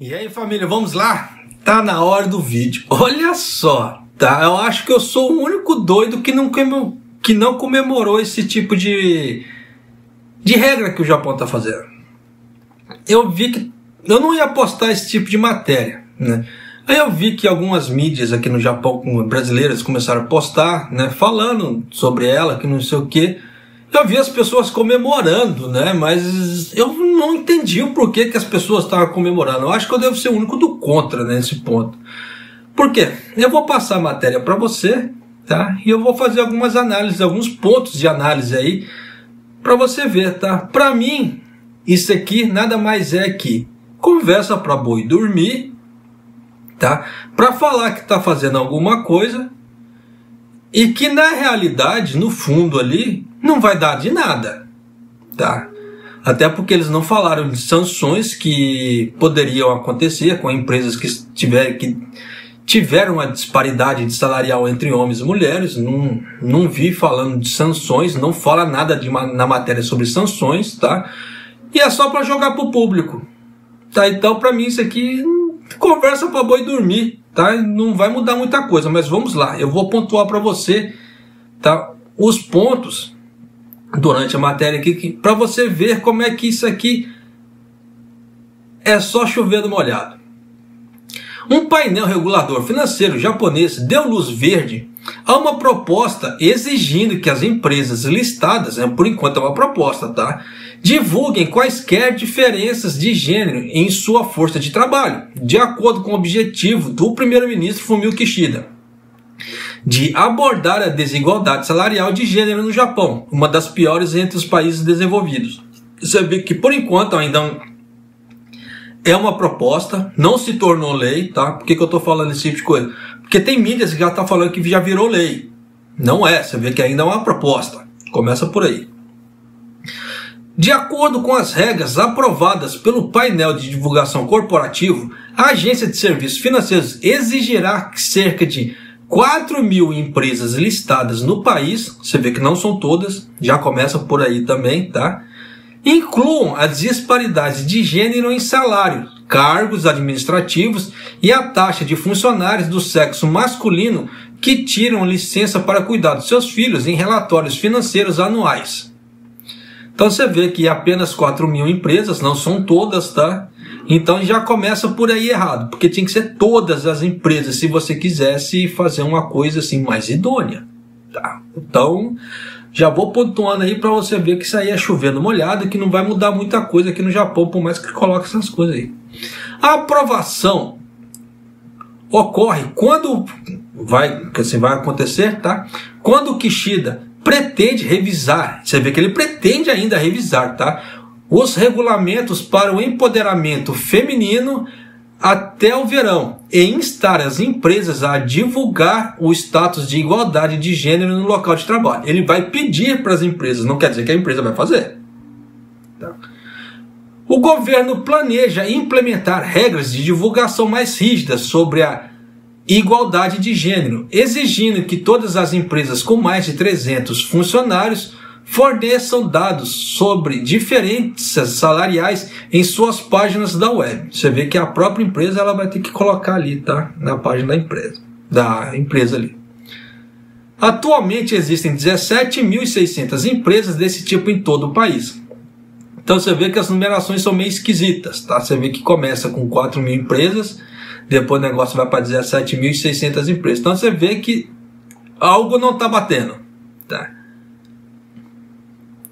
E aí, família, vamos lá? Tá na hora do vídeo. Olha só, tá? Eu acho que eu sou o único doido que não comemorou esse tipo de regra que o Japão tá fazendo. Eu vi que eu não ia postar esse tipo de matéria, né? Aí eu vi que algumas mídias aqui no Japão, brasileiras, começaram a postar, né? Falando sobre ela, que não sei o quê. Eu vi as pessoas comemorando, né? Mas eu não entendi o porquê que as pessoas estavam comemorando. Eu acho que eu devo ser o único do contra nesse ponto. Por quê? Eu vou passar a matéria para você, tá? E eu vou fazer algumas análises, alguns pontos de análise aí para você ver, tá? Para mim, isso aqui nada mais é que conversa para boi dormir, tá? Para falar que tá fazendo alguma coisa e que na realidade, no fundo ali, não vai dar de nada, tá? Até porque eles não falaram de sanções que poderiam acontecer com empresas que tiveram uma disparidade de salarial entre homens e mulheres. Não vi falando de sanções, não fala nada na matéria sobre sanções, tá? E é só para jogar pro público, tá? Então, para mim, isso aqui conversa para boi dormir, tá? Não vai mudar muita coisa, mas vamos lá. Eu vou pontuar para você, tá? Os pontos durante a matéria aqui, para você ver como é que isso aqui é só chover no molhado. Um painel regulador financeiro japonês deu luz verde a uma proposta exigindo que as empresas listadas, por enquanto é uma proposta, tá? Divulguem quaisquer diferenças de gênero em sua força de trabalho, de acordo com o objetivo do primeiro-ministro Fumio Kishida de abordar a desigualdade salarial de gênero no Japão, uma das piores entre os países desenvolvidos. Você vê que por enquanto ainda é uma proposta, não se tornou lei, tá? Por que eu estou falando esse tipo de coisa? Porque tem mídias que já estão falando que já virou lei. Não é, você vê que ainda é uma proposta. Começa por aí. De acordo com as regras aprovadas pelo painel de divulgação corporativo, a Agência de Serviços Financeiros exigirá que cerca de 4.000 empresas listadas no país, você vê que não são todas, já começa por aí também, tá? Incluam as disparidades de gênero em salário, cargos administrativos e a taxa de funcionários do sexo masculino que tiram licença para cuidar dos seus filhos em relatórios financeiros anuais. Então você vê que apenas 4.000 empresas, não são todas, tá? Então já começa por aí errado, porque tinha que ser todas as empresas se você quisesse fazer uma coisa assim mais idônea, tá? Então já vou pontuando aí para você ver que isso aí é chovendo molhado e que não vai mudar muita coisa aqui no Japão, por mais que coloque essas coisas aí. A aprovação ocorre quando vai acontecer, tá? Quando o Kishida pretende revisar, você vê que ele pretende ainda revisar, tá? Os regulamentos para o empoderamento feminino até o verão e instar as empresas a divulgar o status de igualdade de gênero no local de trabalho. Ele vai pedir para as empresas, não quer dizer que a empresa vai fazer. Tá? O governo planeja implementar regras de divulgação mais rígidas sobre a igualdade de gênero, exigindo que todas as empresas com mais de 300 funcionários forneçam dados sobre diferenças salariais em suas páginas da web. Você vê que a própria empresa ela vai ter que colocar ali, tá? Na página da empresa ali. Atualmente existem 17.600 empresas desse tipo em todo o país. Então você vê que as numerações são meio esquisitas, tá? Você vê que começa com 4.000 empresas, depois o negócio vai para 17.600 empresas. Então você vê que algo não está batendo, tá?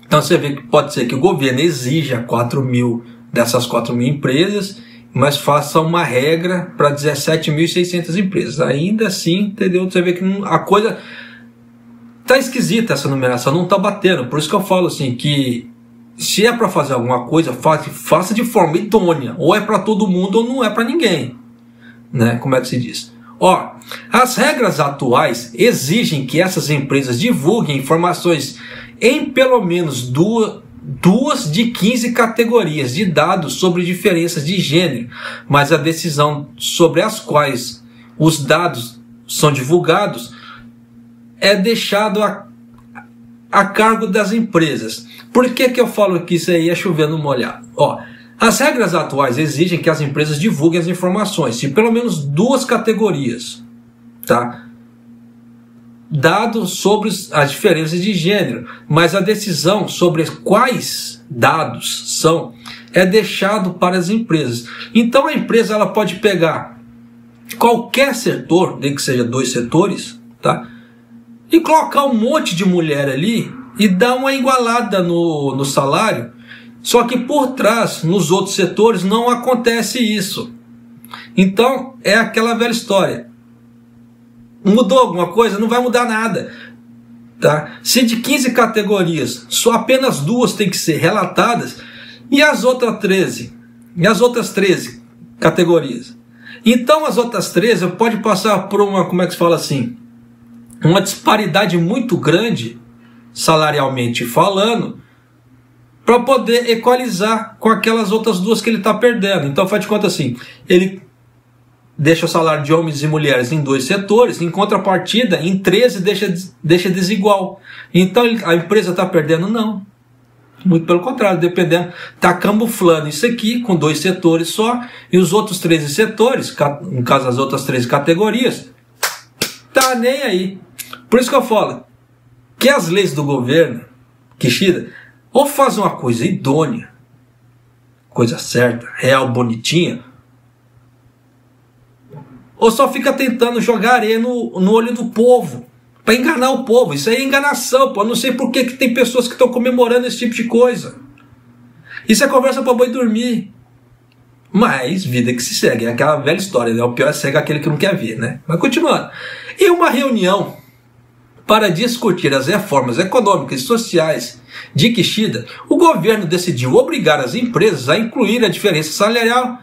Então você vê que pode ser que o governo exija 4.000 dessas 4.000 empresas, mas faça uma regra para 17.600 empresas. Ainda assim, entendeu? Você vê que a coisa tá esquisita, essa numeração, não tá batendo. Por isso que eu falo assim, que se é para fazer alguma coisa, faça de forma idônea. Ou é para todo mundo ou não é para ninguém, né? Como é que se diz? Ó, as regras atuais exigem que essas empresas divulguem informações em pelo menos duas de 15 categorias de dados sobre diferenças de gênero, mas a decisão sobre as quais os dados são divulgados é deixado a cargo das empresas. Por que eu falo que isso aí é chovendo molhado? Ó, As regras atuais exigem que as empresas divulguem as informações de pelo menos 2 categorias, tá? Dados sobre as diferenças de gênero, mas a decisão sobre quais dados são é deixado para as empresas. Então a empresa ela pode pegar qualquer setor, nem que seja 2 setores, tá? E colocar um monte de mulher ali e dar uma igualada no salário, só que por trás, nos outros setores, não acontece isso. Então é aquela velha história. Mudou alguma coisa? Não vai mudar nada. Tá? Se de 15 categorias, só apenas 2 têm que ser relatadas, e as outras 13? E as outras 13 categorias? Então as outras 13 pode passar por uma, como é que se fala assim? Uma disparidade muito grande, salarialmente falando, para poder equalizar com aquelas outras 2 que ele está perdendo. Então faz de conta assim, ele deixa o salário de homens e mulheres em 2 setores, em contrapartida, em 13 deixa desigual. Então a empresa está perdendo? Não. Muito pelo contrário, dependendo, está camuflando isso aqui com 2 setores só, e os outros 13 setores, no caso as outras 13 categorias, tá nem aí. Por isso que eu falo que as leis do governo, Kishida, ou faz uma coisa idônea, coisa certa, real, bonitinha, ou só fica tentando jogar areia no olho do povo, para enganar o povo. Isso aí é enganação, pô. Eu não sei por que tem pessoas que estão comemorando esse tipo de coisa. Isso é conversa para boi dormir. Mas vida que se segue, é aquela velha história, né? O pior é cego aquele que não quer ver, né? Mas continuando. Em uma reunião para discutir as reformas econômicas e sociais de Kishida, o governo decidiu obrigar as empresas a incluir a diferença salarial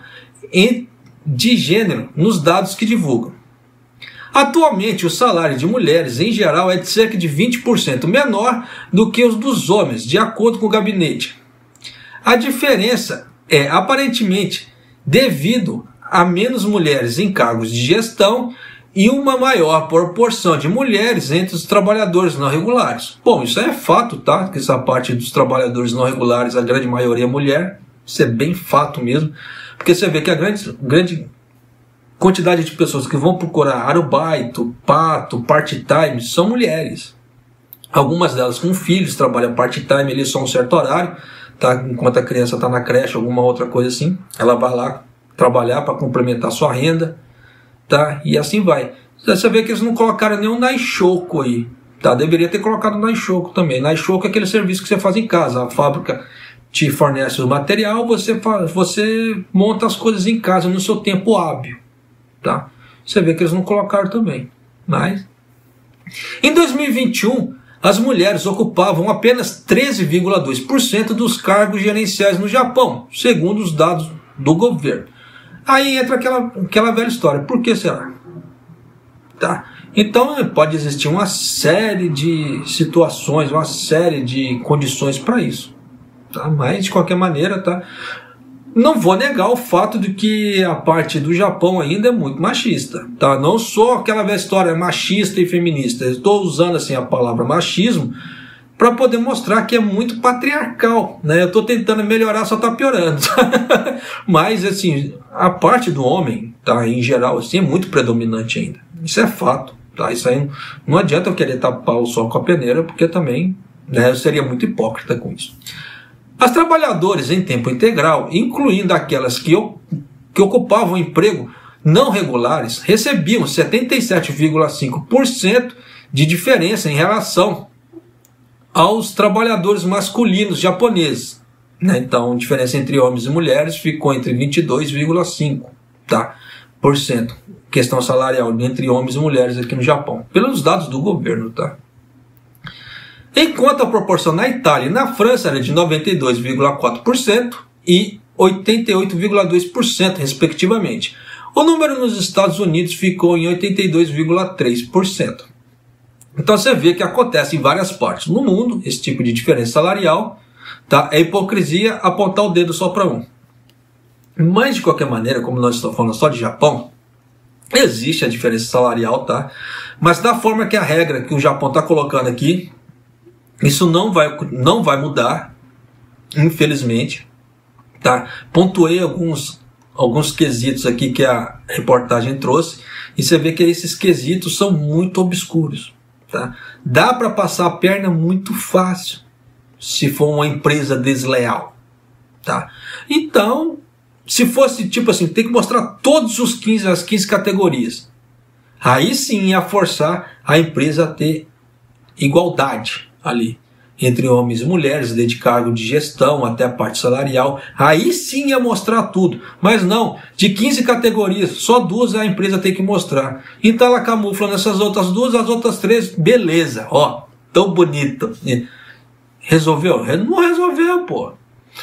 de gênero nos dados que divulgam. Atualmente, o salário de mulheres, em geral, é de cerca de 20% menor do que os dos homens, de acordo com o gabinete. A diferença é, aparentemente, devido a menos mulheres em cargos de gestão e uma maior proporção de mulheres entre os trabalhadores não regulares. Bom, isso é fato, tá? Que essa parte dos trabalhadores não regulares, a grande maioria é mulher. Isso é bem fato mesmo. Porque você vê que a grande quantidade de pessoas que vão procurar arubaito, pato, part-time, são mulheres. Algumas delas com filhos, trabalham part-time ali só um certo horário, tá? Enquanto a criança está na creche, alguma outra coisa assim, ela vai lá trabalhar para complementar sua renda, tá? E assim vai. Você vê que eles não colocaram nenhum Naishoku aí, tá? Deveria ter colocado Naishoku também. Naishoku é aquele serviço que você faz em casa, a fábrica te fornece o material, você monta as coisas em casa no seu tempo hábil, tá? Você vê que eles não colocaram também. Mas em 2021, as mulheres ocupavam apenas 13,2% dos cargos gerenciais no Japão, segundo os dados do governo. Aí entra aquela velha história. Por que será? Tá? Então pode existir uma série de situações, uma série de condições para isso. Tá? Mas de qualquer maneira, tá? Não vou negar o fato de que a parte do Japão ainda é muito machista, tá? Não só aquela velha história machista e feminista. Eu estou usando assim a palavra machismo para poder mostrar que é muito patriarcal, né? Eu estou tentando melhorar, só está piorando. Mas assim, a parte do homem, tá? Em geral, assim, é muito predominante ainda. Isso é fato, tá? Isso aí não adianta eu querer tapar o sol com a peneira, porque também, né, eu seria muito hipócrita com isso. As trabalhadoras em tempo integral, incluindo aquelas que ocupavam emprego não regulares, recebiam 77,5% de diferença em relação aos trabalhadores masculinos japoneses. Né? Então, a diferença entre homens e mulheres ficou entre 22,5%, tá? Questão salarial entre homens e mulheres aqui no Japão, pelos dados do governo, tá? Enquanto a proporção na Itália e na França era de 92,4% e 88,2%, respectivamente. O número nos Estados Unidos ficou em 82,3%. Então você vê que acontece em várias partes no mundo, esse tipo de diferença salarial, tá? É hipocrisia apontar o dedo só para um. Mas, de qualquer maneira, como nós estamos falando só de Japão, existe a diferença salarial, tá? Mas da forma que a regra que o Japão está colocando aqui, isso não vai mudar, infelizmente, tá? Pontuei alguns quesitos aqui que a reportagem trouxe, e você vê que esses quesitos são muito obscuros, tá? Dá para passar a perna muito fácil se for uma empresa desleal, tá? Então, se fosse tipo assim, tem que mostrar todos as 15 categorias, aí sim ia forçar a empresa a ter igualdade ali entre homens e mulheres, desde cargo de gestão até a parte salarial. Aí sim ia mostrar tudo. Mas não, de 15 categorias, só 2 a empresa tem que mostrar. Então ela camufla nessas outras 2, as outras 3, beleza, ó, tão bonito. Resolveu? Não resolveu, pô.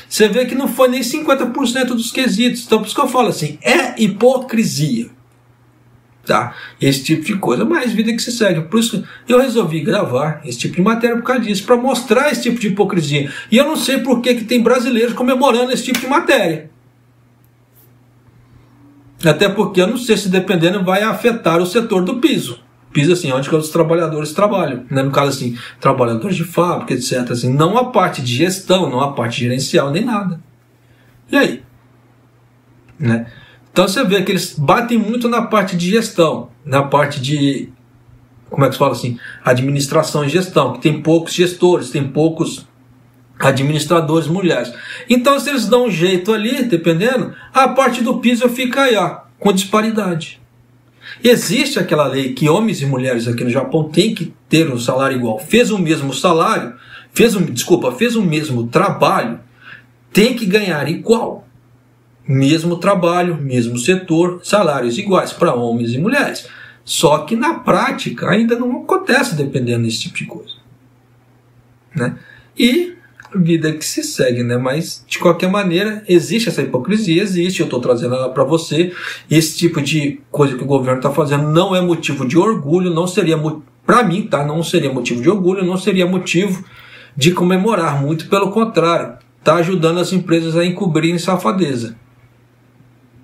Você vê que não foi nem 50% dos quesitos. Então por isso que eu falo assim, é hipocrisia, tá? Esse tipo de coisa, mas vida que se segue. Por isso que eu resolvi gravar esse tipo de matéria por causa disso, para mostrar esse tipo de hipocrisia. E eu não sei por que tem brasileiros comemorando esse tipo de matéria. Até porque eu não sei se dependendo vai afetar o setor do piso. Piso assim, onde que os trabalhadores trabalham, né? No caso assim, trabalhadores de fábrica, etc. Assim, não a parte de gestão, não a parte gerencial, nem nada. E aí? Né? Então você vê que eles batem muito na parte de gestão, na parte de, como é que se fala assim, administração e gestão, que tem poucos gestores, tem poucos administradores mulheres. Então se eles dão um jeito ali, dependendo, a parte do piso fica aí, ó, com disparidade. Existe aquela lei que homens e mulheres aqui no Japão têm que ter um salário igual. Fez o mesmo salário, fez o mesmo trabalho, tem que ganhar igual. Mesmo trabalho, mesmo setor, salários iguais para homens e mulheres. Só que na prática ainda não acontece dependendo desse tipo de coisa, né? E vida que se segue, né? Mas de qualquer maneira existe essa hipocrisia, existe. Eu estou trazendo ela para você. Esse tipo de coisa que o governo está fazendo não é motivo de orgulho, não seria, para mim, tá? Não seria motivo de orgulho, não seria motivo de comemorar, muito pelo contrário, está ajudando as empresas a encobrirem safadeza.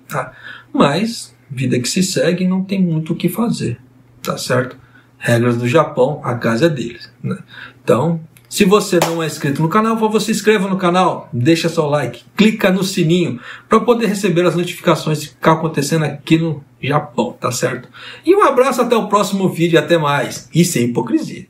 Tá? Mas, vida que se segue, não tem muito o que fazer, tá certo? Regras do Japão, a casa é deles, né? Então, se você não é inscrito no canal, por favor, se inscreva no canal, deixa seu like, clica no sininho para poder receber as notificações que estão acontecendo aqui no Japão, tá certo? E um abraço, até o próximo vídeo, até mais, e sem hipocrisia.